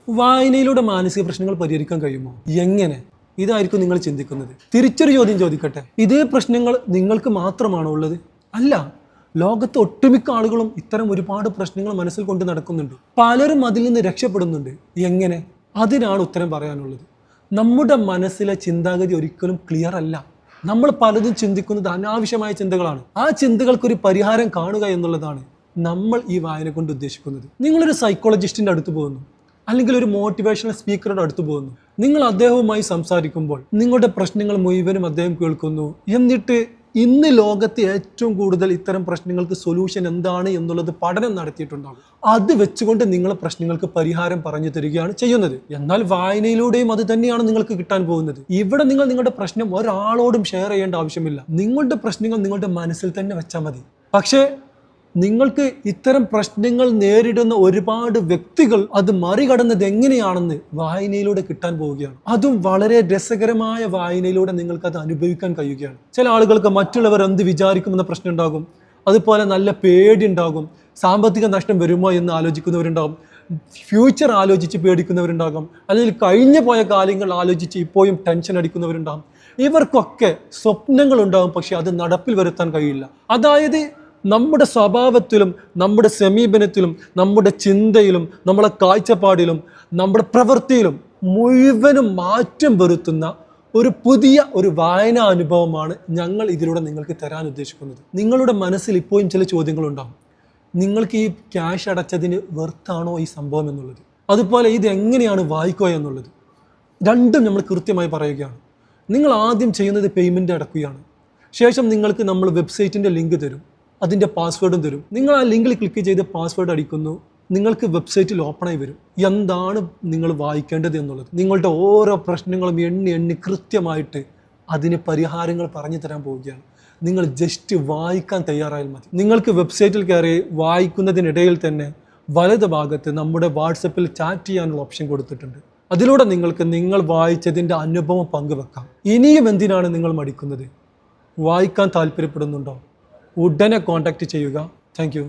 വായനയിലൂടെ മാനസിക പ്രശ്നങ്ങൾ പരിഹരിക്കാൻ കഴിയുമോ? എങ്ങനെ? ഇതായിരിക്കും നിങ്ങൾ ചിന്തിക്കുന്നത്. തിരിച്ചൊരു ചോദ്യം ചോദിക്കട്ടെ, ഇതേ പ്രശ്നങ്ങൾ നിങ്ങൾക്ക് മാത്രമാണോ ഉള്ളത്? അല്ല, ലോകത്തെ ഒട്ടുമിക്ക ആളുകളും ഇത്തരം ഒരുപാട് പ്രശ്നങ്ങൾ മനസ്സിൽ കൊണ്ട് നടക്കുന്നുണ്ട്. പലരും അതിൽ നിന്ന് രക്ഷപ്പെടുന്നുണ്ട്. എങ്ങനെ? അതിനാണ് ഉത്തരം പറയാനുള്ളത്. നമ്മുടെ മനസ്സിലെ ചിന്താഗതി ഒരിക്കലും ക്ലിയർ അല്ല. നമ്മൾ പലതും ചിന്തിക്കുന്നത് അനാവശ്യമായ ചിന്തകളാണ്. ആ ചിന്തകൾക്കൊരു പരിഹാരം കാണുക എന്നുള്ളതാണ് നമ്മൾ ഈ വായന കൊണ്ട് ഉദ്ദേശിക്കുന്നത്. നിങ്ങളൊരു സൈക്കോളജിസ്റ്റിൻ്റെ അടുത്ത് പോകുന്നു, അല്ലെങ്കിൽ ഒരു മോട്ടിവേഷണൽ സ്പീക്കറുടെ അടുത്ത് പോകുന്നു. നിങ്ങൾ അദ്ദേഹവുമായി സംസാരിക്കുമ്പോൾ നിങ്ങളുടെ പ്രശ്നങ്ങൾ മുഴുവനും അദ്ദേഹം കേൾക്കുന്നു. എന്നിട്ട് ഇന്ന് ലോകത്തെ ഏറ്റവും കൂടുതൽ ഇത്തരം പ്രശ്നങ്ങൾക്ക് സൊല്യൂഷൻ എന്താണ് എന്നുള്ളത് പഠനം നടത്തിയിട്ടുണ്ടാകും. അത് വെച്ചുകൊണ്ട് നിങ്ങളെ പ്രശ്നങ്ങൾക്ക് പരിഹാരം പറഞ്ഞു തരികയാണ് ചെയ്യുന്നത്. എന്നാൽ വായനയിലൂടെയും അത് തന്നെയാണ് നിങ്ങൾക്ക് കിട്ടാൻ പോകുന്നത്. ഇവിടെ നിങ്ങൾ നിങ്ങളുടെ പ്രശ്നം ഒരാളോടും ഷെയർ ചെയ്യേണ്ട ആവശ്യമില്ല. നിങ്ങളുടെ പ്രശ്നങ്ങൾ നിങ്ങളുടെ മനസ്സിൽ തന്നെ വെച്ചാൽ മതി. പക്ഷേ നിങ്ങൾക്ക് ഇത്തരം പ്രശ്നങ്ങൾ നേരിടുന്ന ഒരുപാട് വ്യക്തികൾ അത് മറികടന്നത് എങ്ങനെയാണെന്ന് വായനയിലൂടെ കിട്ടാൻ പോവുകയാണ്. അതും വളരെ രസകരമായ വായനയിലൂടെ നിങ്ങൾക്ക് അത് അനുഭവിക്കാൻ കഴിയുകയാണ്. ചില ആളുകൾക്ക് മറ്റുള്ളവർ എന്ത് വിചാരിക്കുമെന്ന പ്രശ്നം ഉണ്ടാകും. അതുപോലെ നല്ല പേടി ഉണ്ടാകും. സാമ്പത്തിക നഷ്ടം വരുമോ എന്ന് ആലോചിക്കുന്നവരുണ്ടാകും. ഫ്യൂച്ചർ ആലോചിച്ച് പേടിക്കുന്നവരുണ്ടാകും. അല്ലെങ്കിൽ കഴിഞ്ഞു പോയ കാര്യങ്ങൾ ആലോചിച്ച് ഇപ്പോഴും ടെൻഷൻ അടിക്കുന്നവരുണ്ടാകും. ഇവർക്കൊക്കെ സ്വപ്നങ്ങൾ ഉണ്ടാകും, പക്ഷെ അത് നടപ്പിൽ വരുത്താൻ കഴിയില്ല. അതായത് നമ്മുടെ സ്വഭാവത്തിലും നമ്മുടെ സമീപനത്തിലും നമ്മുടെ ചിന്തയിലും നമ്മുടെ കാഴ്ചപ്പാടിലും നമ്മുടെ പ്രവൃത്തിയിലും മുഴുവനും മാറ്റം വരുത്തുന്ന ഒരു പുതിയ വായനാ അനുഭവമാണ് ഞങ്ങൾ ഇതിലൂടെ നിങ്ങൾക്ക് തരാൻ ഉദ്ദേശിക്കുന്നത്. നിങ്ങളുടെ മനസ്സിൽ ഇപ്പോഴും ചില ചോദ്യങ്ങളുണ്ടാകും. നിങ്ങൾക്ക് ഈ ക്യാഷ് അടച്ചതിന് വെർത്താണോ ഈ സംഭവം എന്നുള്ളത്, അതുപോലെ ഇത് എങ്ങനെയാണ് വായിക്കുക എന്നുള്ളത്, രണ്ടും നമ്മൾ കൃത്യമായി പറയുകയാണ്. നിങ്ങൾ ആദ്യം ചെയ്യുന്നത് പേയ്മെൻറ്റ് അടക്കുകയാണ്. ശേഷം നിങ്ങൾക്ക് നമ്മൾ വെബ്സൈറ്റിൻ്റെ ലിങ്ക് തരും, അതിൻ്റെ പാസ്വേഡും തരും. നിങ്ങൾ ആ ലിങ്കിൽ ക്ലിക്ക് ചെയ്ത് പാസ്വേഡ് അടിക്കുന്നു, നിങ്ങൾക്ക് വെബ്സൈറ്റിൽ ഓപ്പണായി വരും എന്താണ് നിങ്ങൾ വായിക്കേണ്ടത് എന്നുള്ളത്. നിങ്ങളുടെ ഓരോ പ്രശ്നങ്ങളും എണ്ണി കൃത്യമായിട്ട് അതിന് പരിഹാരങ്ങൾ പറഞ്ഞു തരാൻ പോവുകയാണ്. നിങ്ങൾ ജസ്റ്റ് വായിക്കാൻ തയ്യാറായാൽ മതി. നിങ്ങൾക്ക് വെബ്സൈറ്റിൽ കയറി വായിക്കുന്നതിനിടയിൽ തന്നെ വലത് ഭാഗത്ത് നമ്മുടെ വാട്സപ്പിൽ ചാറ്റ് ചെയ്യാനുള്ള ഓപ്ഷൻ കൊടുത്തിട്ടുണ്ട്. അതിലൂടെ നിങ്ങൾക്ക് നിങ്ങൾ വായിച്ചതിൻ്റെ അനുഭവം പങ്കുവെക്കാം. ഇനിയും എന്തിനാണ് നിങ്ങൾ മടിക്കുന്നത്? വായിക്കാൻ താല്പര്യപ്പെടുന്നുണ്ടോ? ഉടനെ കോൺടാക്റ്റ് ചെയ്യുക. Thank you.